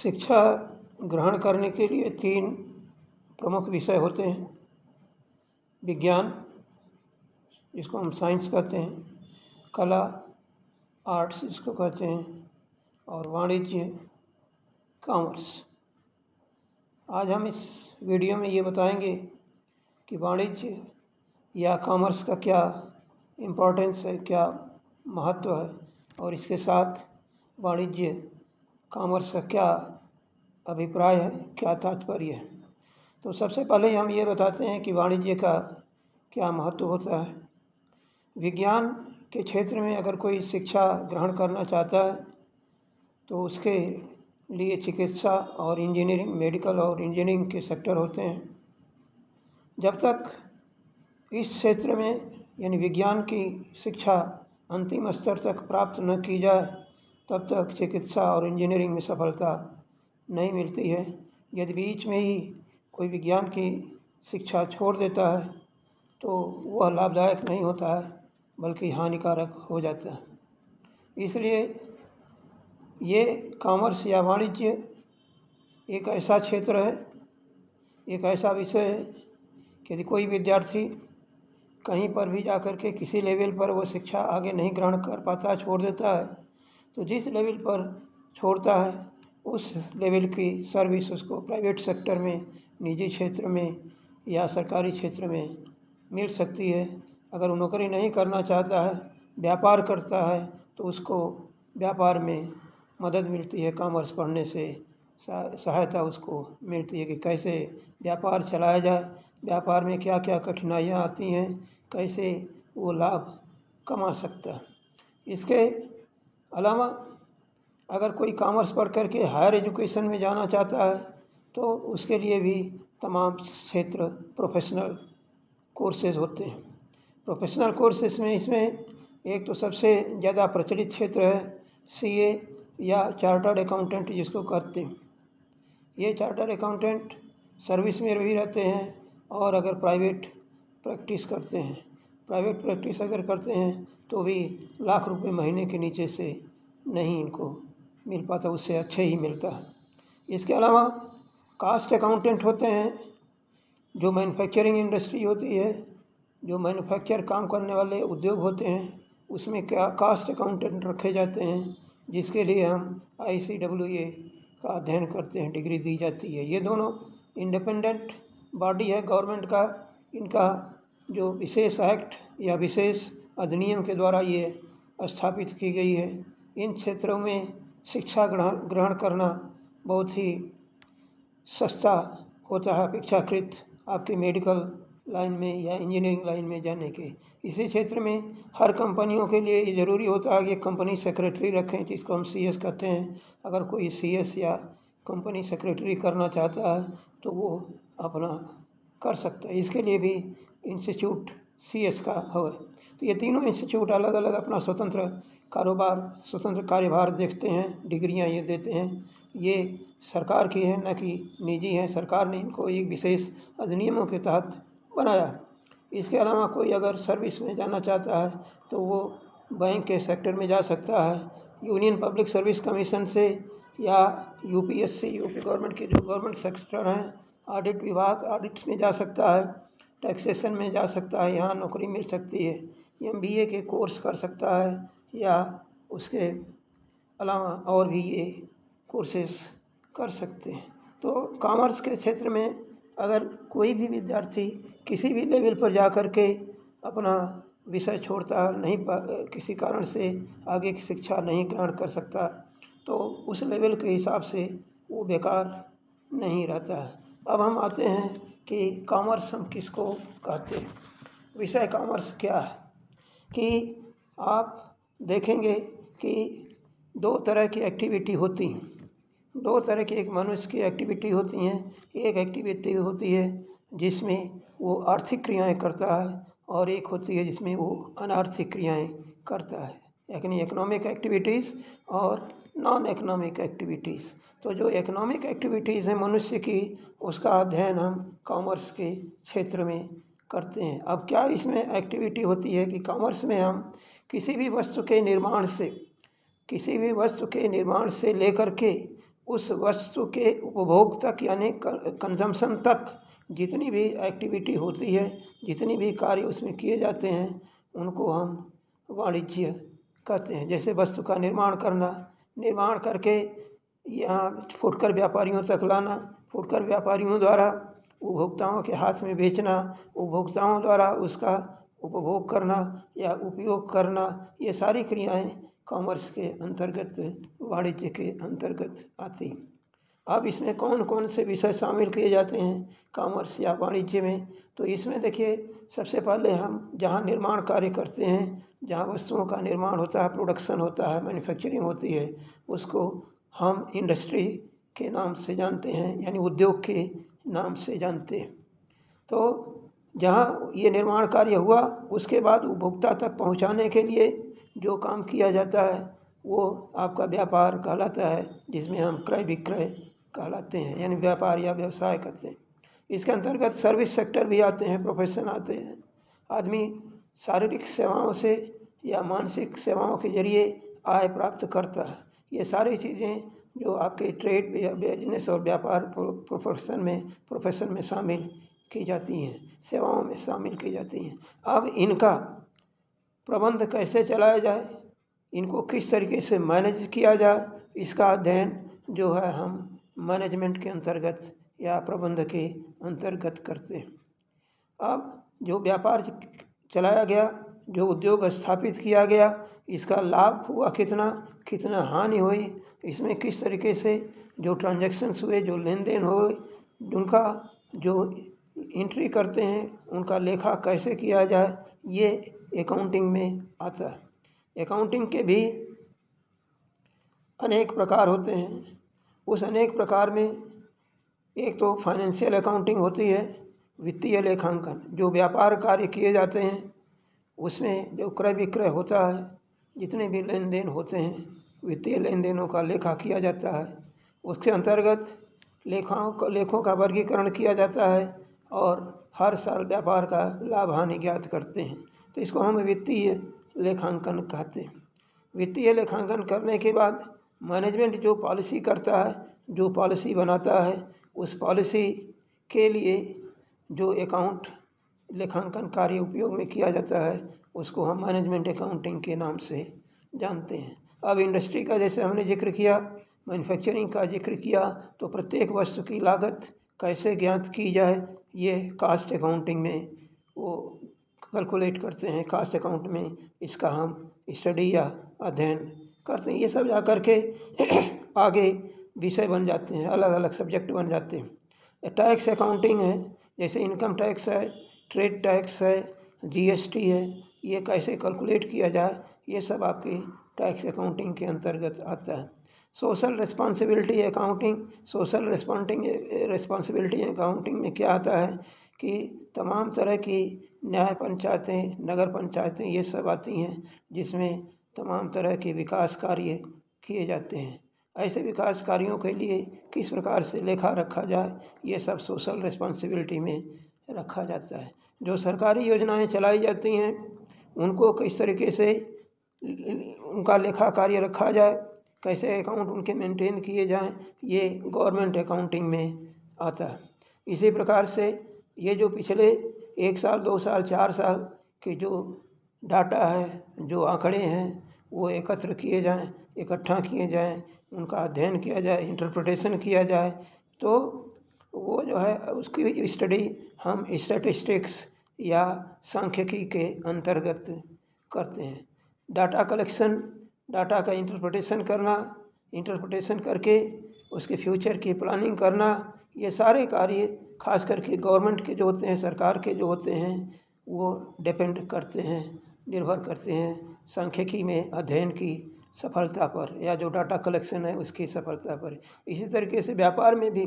शिक्षा ग्रहण करने के लिए 3 प्रमुख विषय होते हैं। विज्ञान, जिसको हम साइंस कहते हैं, कला, आर्ट्स जिसको कहते हैं, और वाणिज्य, कॉमर्स। आज हम इस वीडियो में ये बताएंगे कि वाणिज्य या कॉमर्स का क्या इम्पोर्टेंस है, क्या महत्व है, और इसके साथ वाणिज्य कॉमर्स का क्या अभिप्राय है, क्या तात्पर्य है। तो सबसे पहले हम ये बताते हैं कि वाणिज्य का क्या महत्व होता है। विज्ञान के क्षेत्र में अगर कोई शिक्षा ग्रहण करना चाहता है तो उसके लिए चिकित्सा और इंजीनियरिंग, मेडिकल और इंजीनियरिंग के सेक्टर होते हैं। जब तक इस क्षेत्र में यानी विज्ञान की शिक्षा अंतिम स्तर तक प्राप्त न की जाए तब तक चिकित्सा और इंजीनियरिंग में सफलता नहीं मिलती है। यदि बीच में ही कोई विज्ञान की शिक्षा छोड़ देता है तो वह लाभदायक नहीं होता है, बल्कि हानिकारक हो जाता है। इसलिए ये कॉमर्स या वाणिज्य एक ऐसा क्षेत्र है, एक ऐसा विषय है कि यदि कोई विद्यार्थी कहीं पर भी जाकर के किसी लेवल पर वो शिक्षा आगे नहीं ग्रहण कर पाता, छोड़ देता है, तो जिस लेवल पर छोड़ता है उस लेवल की सर्विस उसको प्राइवेट सेक्टर में, निजी क्षेत्र में या सरकारी क्षेत्र में मिल सकती है। अगर वो नौकरी नहीं करना चाहता है, व्यापार करता है, तो उसको व्यापार में मदद मिलती है। कॉमर्स पढ़ने से सहायता उसको मिलती है कि कैसे व्यापार चलाया जाए, व्यापार में क्या क्या कठिनाइयाँ आती हैं, कैसे वो लाभ कमा सकता है। इसके अलावा अगर कोई कॉमर्स पढ़ करके हायर एजुकेशन में जाना चाहता है तो उसके लिए भी तमाम क्षेत्र प्रोफेशनल कोर्सेज होते हैं। प्रोफेशनल कोर्सेज में इसमें एक तो सबसे ज़्यादा प्रचलित क्षेत्र है CA या चार्टर्ड अकाउंटेंट जिसको कहते हैं। ये चार्टर्ड अकाउंटेंट सर्विस में भी रहते हैं और अगर प्राइवेट प्रैक्टिस करते हैं, प्राइवेट प्रैक्टिस अगर करते हैं तो भी लाख रुपए महीने के नीचे से नहीं इनको मिल पाता, उससे अच्छे ही मिलता है। इसके अलावा कास्ट अकाउंटेंट होते हैं, जो मैन्युफैक्चरिंग इंडस्ट्री होती है, जो मैन्युफैक्चर काम करने वाले उद्योग होते हैं, उसमें क्या कास्ट अकाउंटेंट रखे जाते हैं, जिसके लिए हम ICWA का अध्ययन करते हैं, डिग्री दी जाती है। ये दोनों इंडिपेंडेंट बॉडी है गवर्नमेंट का। इनका जो विशेष एक्ट या विशेष अधिनियम के द्वारा ये स्थापित की गई है। इन क्षेत्रों में शिक्षा ग्रहण करना बहुत ही सस्ता होता है अपेक्षाकृत आपके मेडिकल लाइन में या इंजीनियरिंग लाइन में जाने के। इसी क्षेत्र में हर कंपनियों के लिए ये ज़रूरी होता है कि कंपनी सेक्रेटरी रखें, जिसको हम CS कहते हैं। अगर कोई CS या कंपनी सेक्रेटरी करना चाहता है तो वो अपना कर सकता है। इसके लिए भी इंस्टीट्यूट CS का है। तो ये तीनों इंस्टीट्यूट अलग अलग अपना स्वतंत्र कारोबार, स्वतंत्र कार्यभार देखते हैं, डिग्रियां ये देते हैं। ये सरकार की है, न कि निजी है। सरकार ने इनको एक विशेष अधिनियमों के तहत बनाया। इसके अलावा कोई अगर सर्विस में जाना चाहता है तो वो बैंक के सेक्टर में जा सकता है, यूनियन पब्लिक सर्विस कमीशन से, या UPSC, यूपी गवर्नमेंट के जो गवर्नमेंट सेक्टर हैं, ऑडिट विभाग, ऑडिट्स में जा सकता है, टैक्सेशन में जा सकता है, यहाँ नौकरी मिल सकती है। MBA के कोर्स कर सकता है, या उसके अलावा और भी ये कोर्सेस कर सकते हैं। तो कॉमर्स के क्षेत्र में अगर कोई भी विद्यार्थी किसी भी लेवल पर जा कर के अपना विषय छोड़ता नहीं, किसी कारण से आगे की शिक्षा नहीं ग्रहण कर सकता, तो उस लेवल के हिसाब से वो बेकार नहीं रहता है। अब हम आते हैं कि कॉमर्स हम किसको कहते हैं। विषय कॉमर्स क्या है कि आप देखेंगे कि 2 तरह की एक्टिविटी होती हैं। 2 तरह की एक मनुष्य की एक्टिविटी होती हैं। एक एक्टिविटी होती है जिसमें वो आर्थिक क्रियाएं करता है, और एक होती है जिसमें वो अनार्थिक क्रियाएं करता है, यानी इकोनॉमिक एक्टिविटीज़ और नॉन इकोनॉमिक एक्टिविटीज़। तो जो इकोनॉमिक एक्टिविटीज़ हैं मनुष्य की, उसका अध्ययन हम कॉमर्स के क्षेत्र में करते हैं। अब क्या इसमें एक्टिविटी होती है कि कॉमर्स में हम किसी भी वस्तु के निर्माण से लेकर के उस वस्तु के उपभोग तक यानी कंजम्पशन तक जितनी भी एक्टिविटी होती है, जितनी भी कार्य उसमें किए जाते हैं, उनको हम वाणिज्य कहते हैं। जैसे वस्तु का निर्माण करना, निर्माण करके यहाँ फुटकर व्यापारियों तक लाना, फुटकर व्यापारियों द्वारा उपभोक्ताओं के हाथ में बेचना, उपभोक्ताओं द्वारा उसका उपभोग करना या उपयोग करना, ये सारी क्रियाएं कॉमर्स के अंतर्गत, वाणिज्य के अंतर्गत आती। अब इसमें कौन कौन से विषय शामिल किए जाते हैं कॉमर्स या वाणिज्य में? तो इसमें देखिए, सबसे पहले हम जहाँ निर्माण कार्य करते हैं, जहाँ वस्तुओं का निर्माण होता है, प्रोडक्शन होता है, मैन्युफैक्चरिंग होती है, उसको हम इंडस्ट्री के नाम से जानते हैं, यानी उद्योग के नाम से जानते हैं। तो जहाँ ये निर्माण कार्य हुआ, उसके बाद उपभोक्ता तक पहुँचाने के लिए जो काम किया जाता है वो आपका व्यापार कहलाता है, जिसमें हम क्रय विक्रय कहलाते हैं, यानी व्यापार या व्यवसाय करते हैं। इसके अंतर्गत सर्विस सेक्टर भी आते हैं, प्रोफेशन आते हैं। आदमी शारीरिक सेवाओं से या मानसिक सेवाओं के जरिए आय प्राप्त करता है। ये सारी चीज़ें जो आपके ट्रेड या बिजनेस और व्यापार प्रोफेशन में शामिल की जाती हैं, सेवाओं में शामिल की जाती हैं। अब इनका प्रबंध कैसे चलाया जाए, इनको किस तरीके से मैनेज किया जाए, इसका अध्ययन जो है हम मैनेजमेंट के अंतर्गत या प्रबंध के अंतर्गत करते हैं। अब जो व्यापार चलाया गया, जो उद्योग स्थापित किया गया, इसका लाभ हुआ कितना हानि हुई, इसमें किस तरीके से जो ट्रांजैक्शंस हुए, जो लेन देन हुए, उनका जो एंट्री करते हैं, उनका लेखा कैसे किया जाए, ये अकाउंटिंग में आता है। अकाउंटिंग के भी अनेक प्रकार होते हैं। उस अनेक प्रकार में एक तो फाइनेंशियल अकाउंटिंग होती है, वित्तीय लेखांकन। जो व्यापार कार्य किए जाते हैं उसमें जो क्रय विक्रय होता है, जितने भी लेन देन होते हैं, वित्तीय लेन देनों का लेखा किया जाता है। उसके अंतर्गत लेखों का वर्गीकरण किया जाता है और हर साल व्यापार का लाभ हानि ज्ञात करते हैं। तो इसको हम वित्तीय लेखांकन कहते हैं। वित्तीय लेखांकन करने के बाद मैनेजमेंट जो पॉलिसी करता है, जो पॉलिसी बनाता है, उस पॉलिसी के लिए जो अकाउंट लेखांकन कार्य उपयोग में किया जाता है, उसको हम मैनेजमेंट अकाउंटिंग के नाम से जानते हैं। अब इंडस्ट्री का जैसे हमने जिक्र किया, मैन्युफैक्चरिंग का जिक्र किया, तो प्रत्येक वस्तु की लागत कैसे ज्ञात की जाए, ये कास्ट अकाउंटिंग में वो कैलकुलेट करते हैं। कास्ट अकाउंट में इसका हम स्टडी या अध्ययन करते हैं। ये सब जा कर के आगे विषय बन जाते हैं, अलग अलग सब्जेक्ट बन जाते हैं। टैक्स अकाउंटिंग है, जैसे इनकम टैक्स है, ट्रेड टैक्स है, जीएसटी है, ये कैसे कैलकुलेट किया जाए, ये सब आपकी टैक्स अकाउंटिंग के अंतर्गत आता है। Social responsibility accounting, social responsibility accounting में क्या आता है कि तमाम तरह की न्याय पंचायतें, नगर पंचायतें, ये सब आती हैं, जिसमें तमाम तरह के विकास कार्य किए जाते हैं। ऐसे विकास कार्यों के लिए किस प्रकार से लेखा रखा जाए, ये सब सोशल रिस्पॉन्सिबिलिटी में रखा जाता है। जो सरकारी योजनाएं चलाई जाती हैं, उनको किस तरीके से उनका लेखा कार्य रखा जाए, कैसे अकाउंट उनके मेंटेन किए जाएं, ये गवर्नमेंट अकाउंटिंग में आता है। इसी प्रकार से ये जो पिछले 1 साल, 2 साल, 4 साल के जो डाटा है, जो आंकड़े हैं, वो एकत्र किए जाएं, इकट्ठा किए जाएं, उनका अध्ययन किया जाए, इंटरप्रिटेशन किया जाए, तो वो जो है उसकी स्टडी हम स्टैटिस्टिक्स या सांख्यिकी के अंतर्गत करते हैं। डाटा कलेक्शन, डाटा का इंटरप्रिटेशन करना, इंटरप्रिटेशन करके उसके फ्यूचर की प्लानिंग करना, ये सारे कार्य खास करके गवर्नमेंट के जो होते हैं, सरकार के जो होते हैं, वो डिपेंड करते हैं, निर्भर करते हैं सांख्यिकी में अध्ययन की सफलता पर, या जो डाटा कलेक्शन है उसकी सफलता पर। इसी तरीके से व्यापार में भी,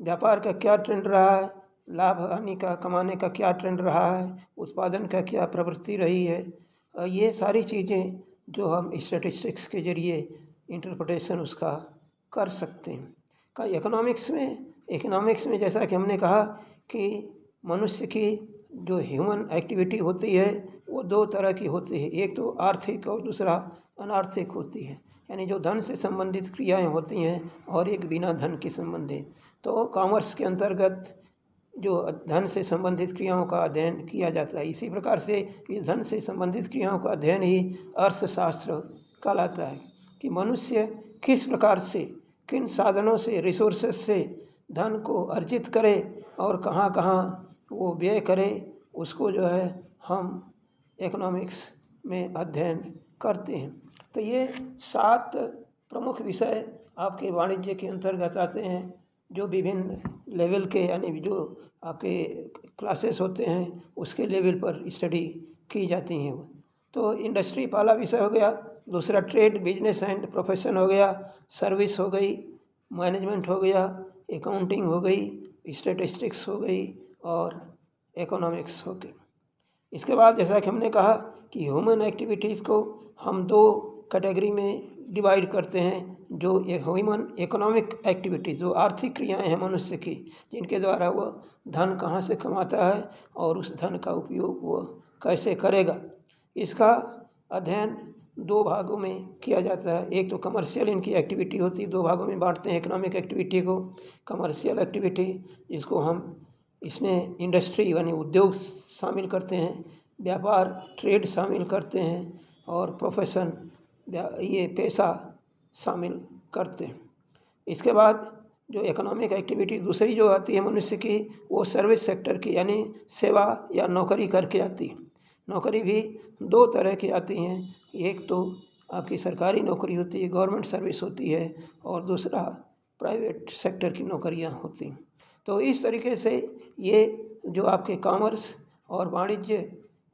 व्यापार का क्या ट्रेंड रहा है, लाभ हानि का, कमाने का क्या ट्रेंड रहा है, उत्पादन का क्या प्रवृत्ति रही है, ये सारी चीज़ें जो हम स्टैटिस्टिक्स के जरिए इंटरप्रिटेशन उसका कर सकते हैं। का इकोनॉमिक्स में जैसा कि हमने कहा कि मनुष्य की जो ह्यूमन एक्टिविटी होती है वो 2 तरह की होती है, एक तो आर्थिक और दूसरा अनार्थिक होती है। यानी जो धन से संबंधित क्रियाएं होती हैं और एक बिना धन के संबंधित। तो कॉमर्स के अंतर्गत जो धन से संबंधित क्रियाओं का अध्ययन किया जाता है, इसी प्रकार से इस धन से संबंधित क्रियाओं का अध्ययन ही अर्थशास्त्र कहलाता है कि मनुष्य किस प्रकार से, किन साधनों से, रिसोर्सेस से धन को अर्जित करे और कहाँ कहाँ वो व्यय करे, उसको जो है हम इकोनॉमिक्स में अध्ययन करते हैं। तो ये 7 प्रमुख विषय आपके वाणिज्य के अंतर्गत आते हैं, जो विभिन्न लेवल के, यानी जो आपके क्लासेस होते हैं उसके लेवल पर स्टडी की जाती हैं। तो इंडस्ट्री पहला विषय हो गया, दूसरा ट्रेड, बिजनेस एंड प्रोफेशन हो गया, सर्विस हो गई, मैनेजमेंट हो गया, अकाउंटिंग हो गई, स्टैटिस्टिक्स हो गई और इकोनॉमिक्स हो गई। इसके बाद जैसा कि हमने कहा कि ह्यूमन एक्टिविटीज़ को हम 2 कैटेगरी में डिवाइड करते हैं, जो ह्यूमन इकोनॉमिक एक्टिविटीज़, जो आर्थिक क्रियाएं हैं मनुष्य की, जिनके द्वारा वह धन कहाँ से कमाता है और उस धन का उपयोग वह कैसे करेगा। इसका अध्ययन 2 भागों में किया जाता है। एक तो कमर्शियल इनकी एक्टिविटी होती है, 2 भागों में बांटते हैं इकोनॉमिक एक्टिविटी को। कमर्शियल एक्टिविटी, जिसको हम इसमें इंडस्ट्री यानी उद्योग शामिल करते हैं, व्यापार ट्रेड शामिल करते हैं और प्रोफेशन ये पेशा शामिल करते हैं। इसके बाद जो इकोनॉमिक एक्टिविटी दूसरी जो आती है मनुष्य की, वो सर्विस सेक्टर की, यानी सेवा या नौकरी करके आती है। नौकरी भी 2 तरह की आती हैं, एक तो आपकी सरकारी नौकरी होती है, गवर्नमेंट सर्विस होती है, और दूसरा प्राइवेट सेक्टर की नौकरियां होती हैं। तो इस तरीके से ये जो आपके कॉमर्स और वाणिज्य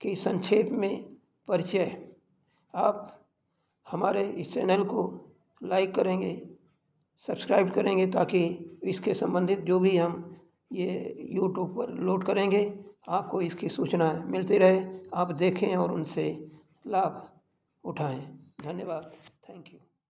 की संक्षेप में परिचय है। आप हमारे इस चैनल को लाइक करेंगे, सब्सक्राइब करेंगे, ताकि इसके संबंधित जो भी हम ये यूट्यूब पर लोड करेंगे आपको इसकी सूचना मिलती रहे, आप देखें और उनसे लाभ उठाएं। धन्यवाद, थैंक यू।